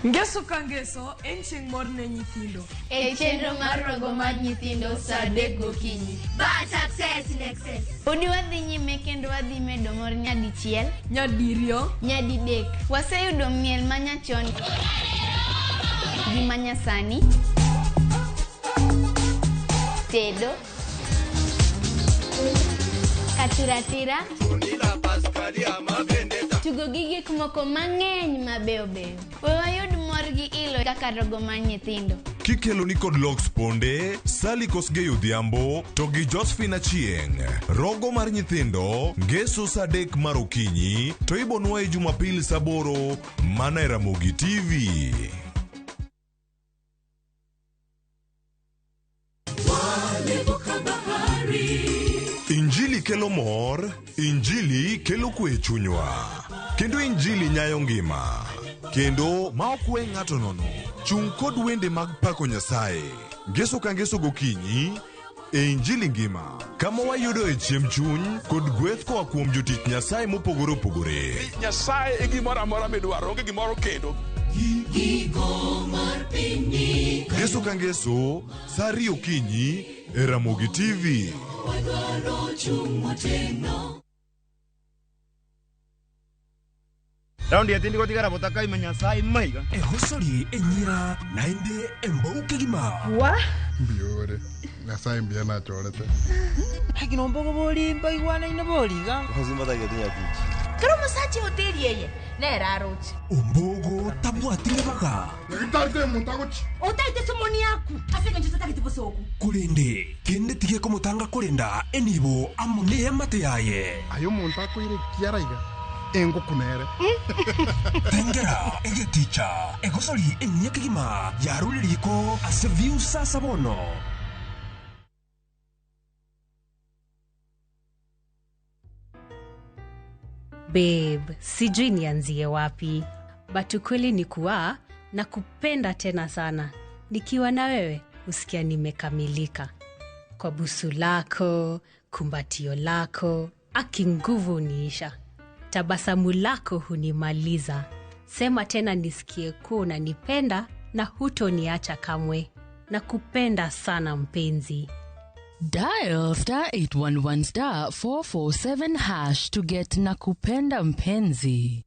Ngeso ka ngeso en chieng' mor ne nyithindo. E chenro mar rogo mar nyithindo sa 3 gokinyi. But success in excess. Udi wadhi nyime kendo wadhi medo mor nyadichiel, nyadiriyo, nyadidek. Waseyudo miel manyachon gi manyasani, tedo, katiratira, tugo gi gik moko mang'eny mabeyo beyo. Wayud mor gi ilo kaka rogo mar nyithindo. Kikelo ni kod Lox Ponde, Sally Kosgei Odhiambo, to gi Josephine Achieng'. Rogo mar nyithindo, ngeso sa 3 mar okinyi, to ibonwa e Jumapil sa 8 mana e Ramogi TV. Injili kelo mor, Injili kelo kwe chunywa. Kendo Injili nyayo ngima. Kendo ma okwe ng'ato nono. Chung kod wende mag pako Nyasaye. Ngeso ka ngeso gokinyi, e Injili ngima. Kama wayudo e chiemb chuny kod gweth koa kuom jotich Nyasaye mopogore opogore. Nyasaye e gimoro amora midwaro, onge gimoro kendo. Ngeso ka ngeso, sa 2 okinyi e Ramogi TV. Raundi ya tindi kotika rabotaka imenyasai maiga. Hosori enyira naende embauke gima. Wa? Biore. Nyasaye mbia na chorete. Hakino mbogo boli mbai wana ina boli ga. Hozima da gedinya kichi. Karo masachi hoteli yeye. Ne rarochi. Ombogo tabu atile baga. Ngitarite muntagochi. Otaite somoni yaku. Afika njuta taki tibosoku. Kulende kende tige komutanga kulenda enibo amune yamate yaye. Ayo muntako ire kiaraiga. Engo kunere. Tengera ege ticha. Egosori enyeke gima. Yaruliko aseviu sasa bono. Babe, sijui nianzie wapi. But ukweli ni kuwa na kupenda tena sana. Nikiwa na wewe, usikia nimekamilika. Kwa busu lako, kumbatio lako, aki nguvu uniisha. Tabasamu lako hunimaliza. Sema tena nisikie kuwa unanipenda na hutoniacha kamwe. Na kupenda sana mpenzi. Dial *811 447# to get nakupenda mpenzi.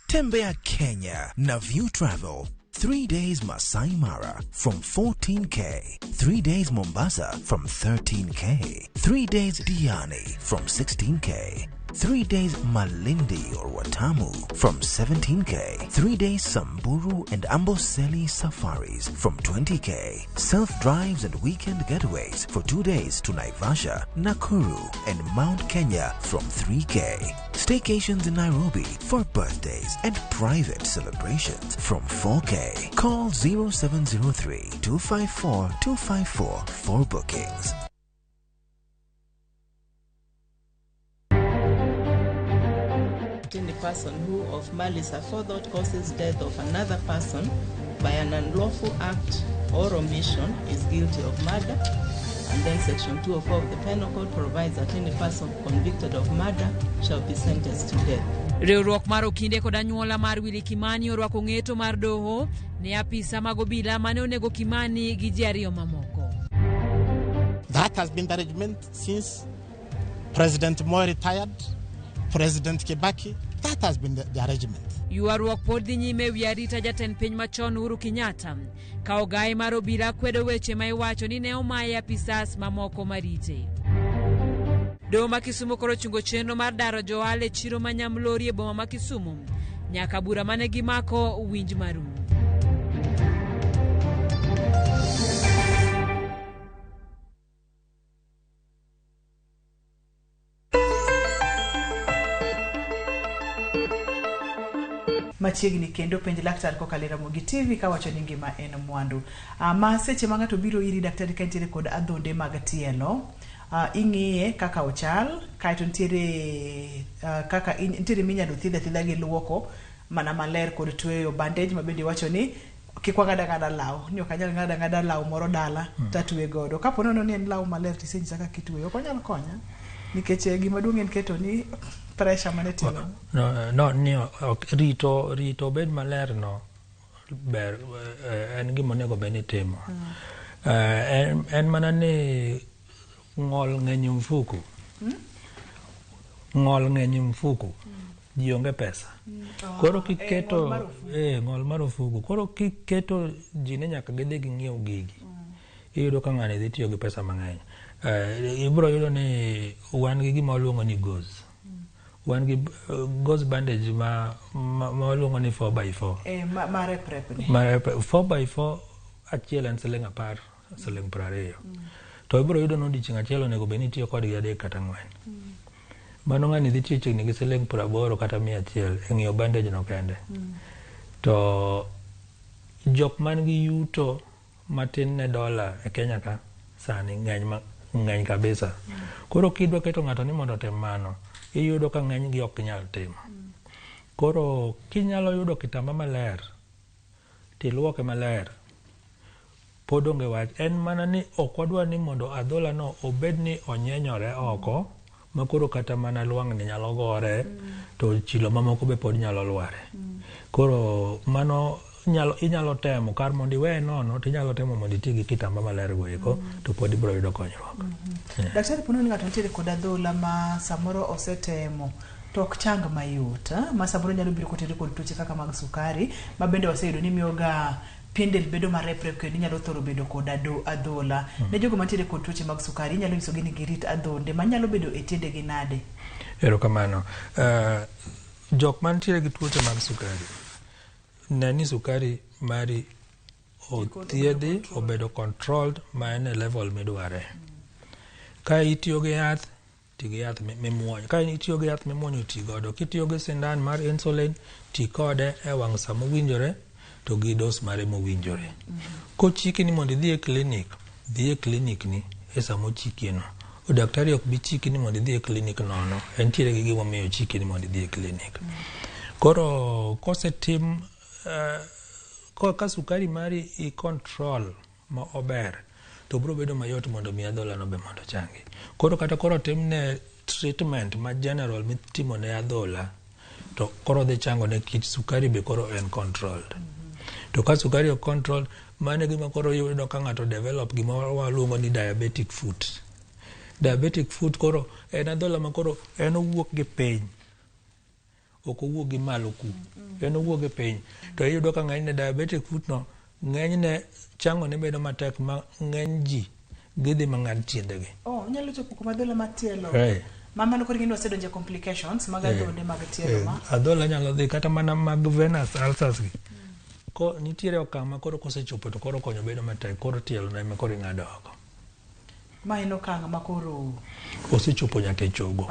Tembea Kenya na View Travel. 3 days Masai Mara from 14K. 3 days Mombasa from 13K. 3 days Diani from 16K. 3 days Malindi or Watamu from 17K. 3 days Samburu and Amboseli safaris from 20K. Self-drives and weekend getaways for 2 days to Naivasha, Nakuru and Mount Kenya from 3K. Staycations in Nairobi for birthdays and private celebrations from 4K. Call 0703 254 254 for bookings. Any person who of malice aforethought causes death of another person by an unlawful act or omission is guilty of murder. And then section 204 of the Penal Code provides that any person convicted of murder shall be sentenced to death. Riwruok mar Okinde kod anyuola mar Willy Kimani orwako ng'eto mar doho ne apisa mag obila mane onego Kimani gi ji ariyo mamoko. That has been the arrangement since President Moi retired, President Kibaki. That has been the arrangement. Yuaruok pod dhi nyime wi arita jatend piny machon Uhuru Kenyatta ka ogai mar obila kwedo weche ma iwacho ni ne omaye apisas mamoko marite. Doho ma Kisumu koro chungo chenro mar daro johala e chiro ma Nyamlori e boma ma Kisumu nyaka bura mane gimako winj maru. Machiegni kendo penj laktar kokalo Ramogi TV kawacho ni ngima en mwandu. Ma seche ma ng'ato biro iri daktari ka nitiere kod adhonde mag tielo, ing'iye kaka ochal, kaeto nitiere kaka nitiere minyalo thiedha gi luoko mana maler kod tweyo bandage ma bende wacho ni kik wang'ada law, ni ok anyal ng'ada law moro dala tatwe godo. Kapo nono ni en law maler tisenyisa kaka kitweyo, ok onyal konya nikech gima duong' en keto ni pressure mane tielo. Rito bed maler no ber en gima onego bed ni timo. En mana ni ng'ol ng'eny mfuku. Ng'ol ng'eny mfuku. Ji onge pesa. Koro kiketo ng'ol mar ofuku. Koro kiketo ji ne nyaka gidhi ging'iew gigi. Iyudo ka ng'ani dhi tiyo gi pesa mang'eny. Ibro yudo ni wan gi gima waluongo ni gauze. Wan gi gauze bandage ma waluongo ni 4x4. Ma rep ni. 4x4 achiel en siling 10, siling 20. To ibro yudo no dichieng' achiel onego bed ni tiyo kodgi 3 kata 4. Mano ng'ani dhi tiyo chiegni gi siling 80 kata 100 e ng'iewo bandage no kende. To jok man gi yuto matin ne dola e Kenya ka sani ng'eny kabisa. Koro kidwa keto ng'ato ni mondo otem mano, iyudo ka ng'eny gi ok nyal timo. Koro kinyalo yudo kitamba maler, tiluoke maler, pod onge wach. En mana ni ok wadwa ni mondo adhola no obed ni onyenyore oko, ma koro kata mana lwang'ni nyalo gore, to chilo mamoko be pod nyalo lware. Koro mano inyalo temo kar mondo iwe nono, tinyalo temo mondo iti gi kitamba maler go eko, to pod ibro yudo konyruok. Daktari, pono ni ng'ato nitiere kod adhola ma samoro osetemo to ok chang mayot, ma samoro nyalo biro kotere kod tuoche kaka mag sukari, ma bende waseyudo ni miyoga pien del bedo marep kendo inyalo thoro bedo kod adhola. Ne jogo mantiere kod tuoche mag sukari, inyalo nyisogi ni girit adhonde manyalo bedo e tiendegi nade? Erokamano. Jok mantiere gi tuoche mag sukari, neni sukari mari othiedhi, obedo controlled, ma en e level midware. Ka itiyo gi yath, ti gi yath mimuonyo. Ka itiyo gi yath mimuonyo, ti godo. Kitiyo gi sindan mar insulin, ti kode e wang' sa mowinjore, to gi dos mare mowinjore. Kochiki ni mondo idhi e klinik ni e sa mochiki no. Daktari ok bi chiki ni mondo idhi e klinik nono. Entiere gi gima miyo chiki ni mondo idhi e klinik. Koro kosetim ka sukari mari i control ma ober, to bro bedo mayot mondo mi adhola no be mondo changi. Koro kata koro timne treatment ma general mitimo ne adhola, to koro dhi chango ne kit sukari be koro en controlled. To ka sukari ok controlled, mane gima koro yudo ka ng'ato develop gima waluongo ni diabetic foot. Diabetic foot koro en adhola ma koro en owuok gi piny. ok owuok gi malo ku en owuok e piny to iyudo ka ng'enyne diabetic foot no ng'enyne chango ne bedo matek ma ng'eny ji gidhi mang'ad tiendegi. Nyalo chopo kuma adhola mar tielo. Mama no koro gin wasedonje complications mag adhonde mag tielo ma. Adhola nyalo dhi kata mana mag venous ulcers gi. Ko nitiere okang' ma koro kosechopo to koro konyo bedo matek koro tielo na ema koro ing'ado oko. Ma en okang' ma koro osechopo nyaka e chogo.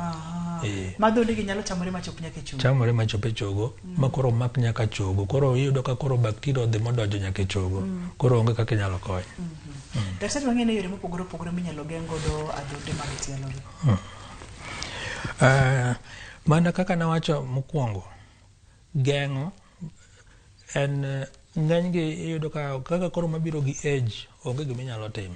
Ma dhonde gi nyalo chamore machop nyaka e chogo. Chamore machop e chogo ma koro mak nyaka chogo. Koro iyudo ka koro bakteria odhi modonjo nyaka e chogo. Koro onge kaka inyalo konyo. Daktari wang'e yore mopogore opogore minyalo geng' godo adhonde mag tielo gi. Mana kaka nawacho mokwongo, geng'o en ng'eny gi iyudo ka kaka koro mabiro gi age onge gima inyalo time.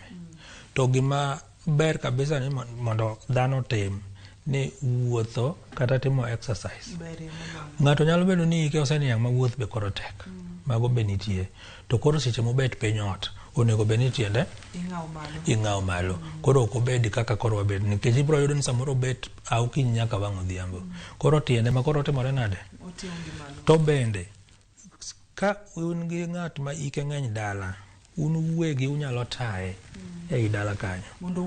To gima ber kabisa ni mondo dhano tim ni wuotho kata timo exercise. Ng'ato nyalo bedo ni ike oseniang' ma wuoth be koro tek. Mago be nitie. To koro seche mobet piny ot onego bed ni tiende ing'aw malo. Koro ok obed kaka koro wabed nikech ibiro yudo ni samoro bet okinyi nyaka wang' odhiambo. Koro tiende ma koro timore nade? To bende ka un gi ng'at ma ike ng'eny dala, un uwegi unyalo taye ei dala kanyo mondo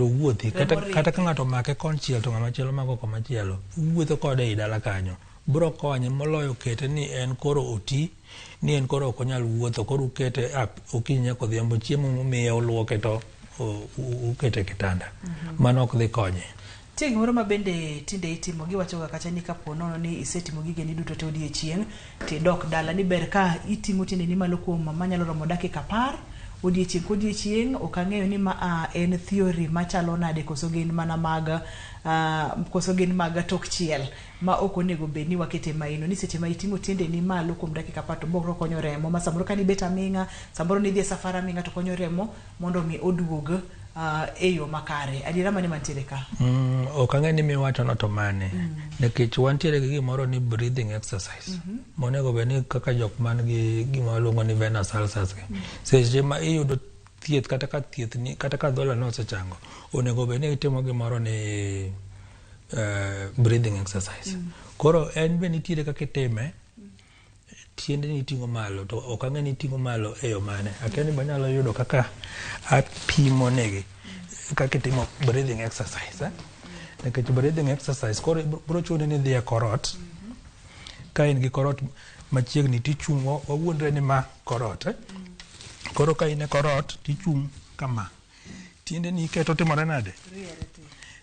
owuothi kata ka ng'ato make konchiel to ng'ama chielo mako komachielo wuotho kode ei dala kanyo bro konye moloyo kete ni en koro oti ni en koro ok onyal wuotho koro ukete okinyi nyaka odhiambo chiemo momiye oluoke to ukete kitanda. Mano ok dhi konye. Tieng' moro ma bende tinde itimo giwacho kacha ni kapo nono ni isetimo gige ni duto te odiechieng' tidok dala ni ber ka itimo tiende ni malo kuom manyalo romo dakika 10 odiechieng' kodiechieng'. Ok ang'eyo ni ma en theory machalo nade koso gin mana mag tok chiel ma ok onego bed ni wakete maino ni seche ma itimo tiende ni malo kuom dakika 10 to bokro konyo remo ma samoro kani bet aming'a samoro ni dhi e safar aming'a to konyo remo mondo mi oduog eyo makare. Adiera mane mantiere ka? Ok ang'e ni miwacho no to mane. Nikech wantiere gi gimoro ni breathing exercise. Monego bed ni kaka jok man gi gima luongo ni venous ulcers gi. Seche ma iyudo thieth kata ka thieth ni kata ka dhola no osechango onego bed ni itimo gimoro ni breathing exercise. Koro en be nitiere kaka itime tiende ni iting'o malo to ok ang'e ni iting'o malo e yo mane. Akia ni banyalo yudo kaka apimo negi kaka itimo breathing exercise. Nikech breathing exercise koro bro chuni ni dhi e korot. Ka in gi korot machiegni tichung'o wawuondre ni ma korot. Koro ka in e korot tichung' kama. Tiende ni iketo timore nade?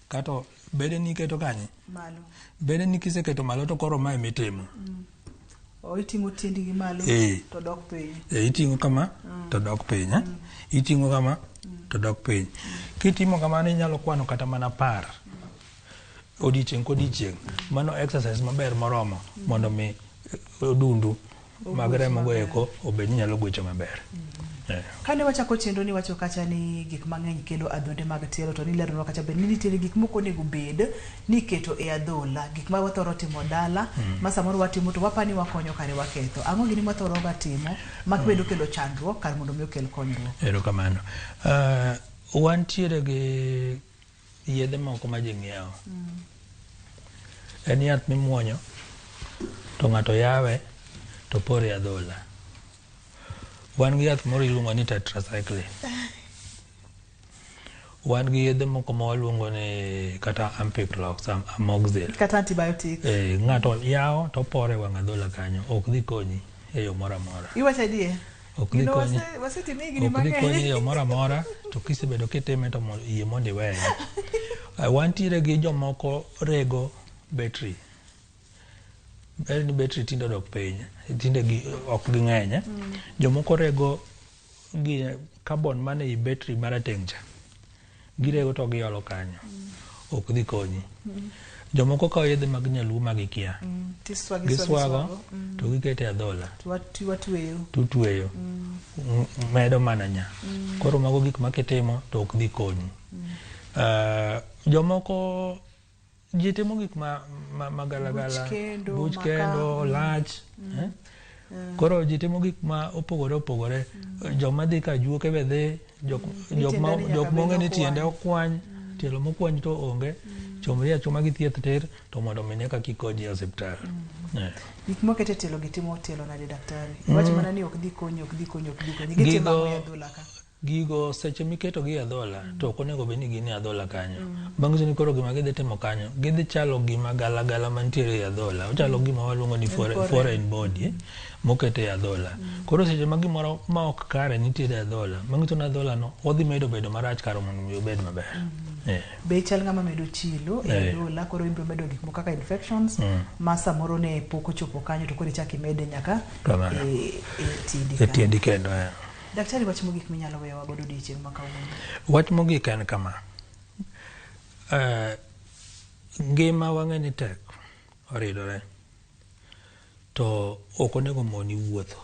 Kato bede ni iketo kanye? Malo. Bede ni kiseketo malo to koro ma emitimo. Iting'o tiendi gi malo to dok piny. Iting'o kama to dok piny. Iting'o kama to dok piny. Kitimo kamano inyalo kwano kata mana 10 odiechieng' kodiechieng'. Mano exercise maber moromo mondo mi odundu mag remo go eko obed nyalo gwecho maber. Kane wachako chenro ni wacho kacha ni gik mang'eny kelo adhonde mag tielo to ni leronwa kacha bed ni nitiere gik moko onego bed ni keto e adhola gik ma wathoro timo dala ma samoro watimo to wapani wakonyo kare waketho. Ang'o gini mathoro ga timo mabedo kelo chandruok kar mondo mi okel konyruok? Erokamano. Wantiere gi yedhe moko ma ji ng'iewo. En yath mimuonyo to ng'ato yawe to pore adhola. Wan gi yath moro iluongo ni tetracycline. Wan gi yedhe moko ma waluongo ni kata ampiclox, amoxicillin. Kata antibiotic. Ng'ato yawo to pore wang' adhola kanyo. Ok dhi konyi e yo moro amora. Iwacho adier? Ok dhi konyi. Wasetime gini mang'eny. Ok dhi konyi e yo moro amora to kisebedo kitime to yie mondo iweye. Wantiere gi jomoko rego betri. Ber ni betri tinde dok piny. Tinde ok ging'eny. Jomoko rego gi carbon mane i betri marateng' cha. Girego to giolo kanyo. Ok dhi konyi. Jomoko kawo yedhe mag nyaluo magikia. Giswago to gikete e adhola. Tutweyo. Medo mana nya. Koro mago gik makitimo to ok dhi konyi. Jomoko ji timo gik magalagala, buch kendo, lach. Koro ji timo gik ma opogore opogore. Joma dhi ka juoke be dhi, jok monge ni tiende okwany, tielo mokwany to onge chomri achoma gi thieth ter to mondo mine ka kikoji e osiptal. Gik mokete tielo gi timo tielo na daktari. Wach mana ni ok dhi konyo gitimo ya dola ka. Gigo seche miketo gi adhola to ok onego bed ni gin e adhola kanyo. Bang' ni koro gima gidhi timo kanyo, gidhi chalo gima gala mantiere e adhola. Ochalo gima waluongo ni foreign body mokete e adhola. Koro seche ma gimoro ma ok kare nitiere e adhola, bang' to adhola no odhi medo bedo marach karo mondo obed maber. Be chal ng'ama medo chilo e adhola, koro ibiro medo gik moko kaka infections ma samoro ne pok ochopo kanyo to koro ichak imede nyaka e tiendi kendo. Daktari, wach mogik minyalo weyo wagodo odiochieng' ma kawuono? Wach mogik en kama. Ngima wang'e ni tek oridore to ok onego moni wuotho.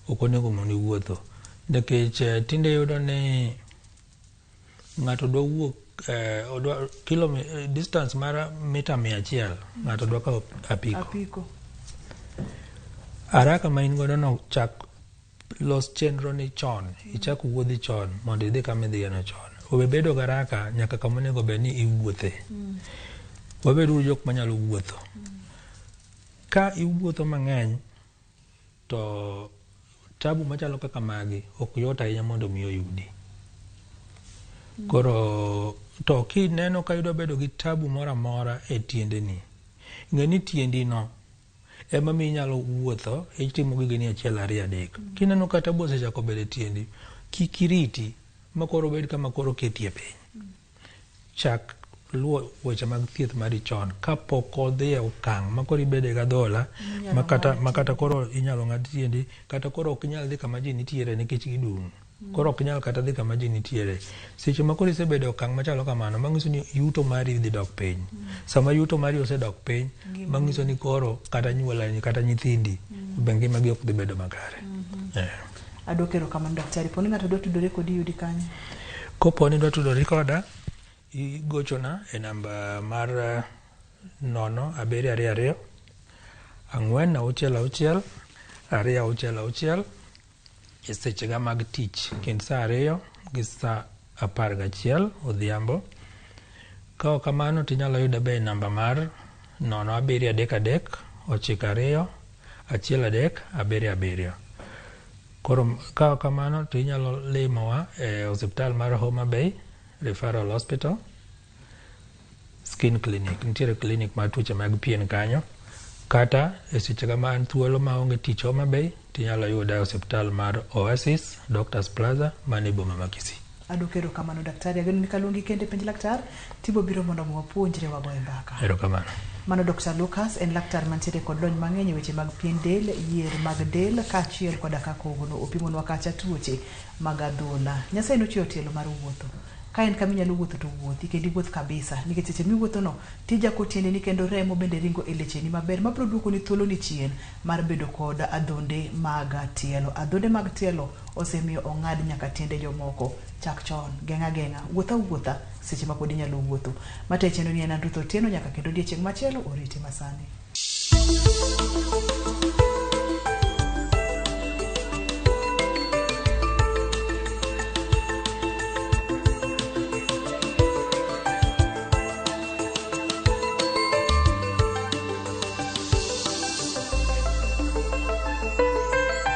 Ok onego moni wuotho nikech tinde yudo ni ng'ato dwa wuok distance mar mita 100 ng'ato dwa kawo apiko. Haraka ma in godo no chak los chenro ni chon, ichak wuodhi chon mondo idhi kama idhiye no chon. Owe bedo garaka nyaka kama onego bed ni iwuothe. Wabedo jok manyalo wuotho. Ka iwuotho mang'eny to tabu machalo kaka magi ok yot ahinya mondo mi oyudi. Koro to kineno ka idwa bedo gi tabu moro amora e tiendeni, ng'e ni tiendi no ema mi inyalo wuotho itimo gigeni achiel ariyo adek. Kineno ka tabu osechako bedo e tiendi, kik iriti ma koro bed kama koro ketie piny. Chak luwo weche mag thieth mari chon kapok odhi e okang' ma koro ibede ga adhola makata koro inyalo ng'ad tiendi, kata koro ok inyal dhi kama ji nitiere nikech gidung'. Koro ok inyal kata dhi kama ji nitiere. Seche ma koro isebedo e okang' machalo kamano, mang'iso ni yuto mari dhi dok piny. Sama yuto mari osedok piny, mang'iso ni koro kata nyuolani kata nyithindi be ngimagi ok dhi bedo makare. Adwoko erokamano daktari. Poni ng'ato dwa tudore kodi yudi kanye? Koponi dwa tudore koda, igochona e namba mar 0722 466 266 e sechega mag tich kind saa 2 gi saa 11 odhiambo. Ka ok kamano tinyalo yuda be namba mar 0733 92 1377. Koro ka ok kamano tinyalo limowa e osiptal mar Homa Bay Referral Hospital Skin Clinic. Nitiere clinic mar tuoche mag pien kanyo. Kata e sechega man thuolo maonge tich Homa Bay tinyalo yuda e osiptal mar Oasis Doctors Plaza mane boma ma Kisii. Adwoko erokamano daktari. Ageno ni kaluongi kende penj laktar tibo biro mondo wapuonjre wagoye mbaka. Erokamano. Mano Dr. Lucas en laktar mantiere kod lony mang'eny e weche mag pien del, yier mag del kaachiel koda kaka ogono opimonwa kacha tuoche mag adhola. Nyasaye nochweyo tielo mar wuotho. Ka en kama inyalo wuotho to wuothi kendo iwuoth kabisa nikech seche miwuotho no tijako tiendeni kendo remo bende ringo e lecheni maber ma biro duokoni thuolo ni chien mar bedo kod adhonde mag tielo. Adhonde mag tielo osemiyo ong'ad nyaka tiende jomoko. Chak chon, geng'a, wuotha seche ma pod inyalo wuotho. Mate chendo ni en Andrutho Tieno nyaka kendo odiechieng' machielo oriti masani.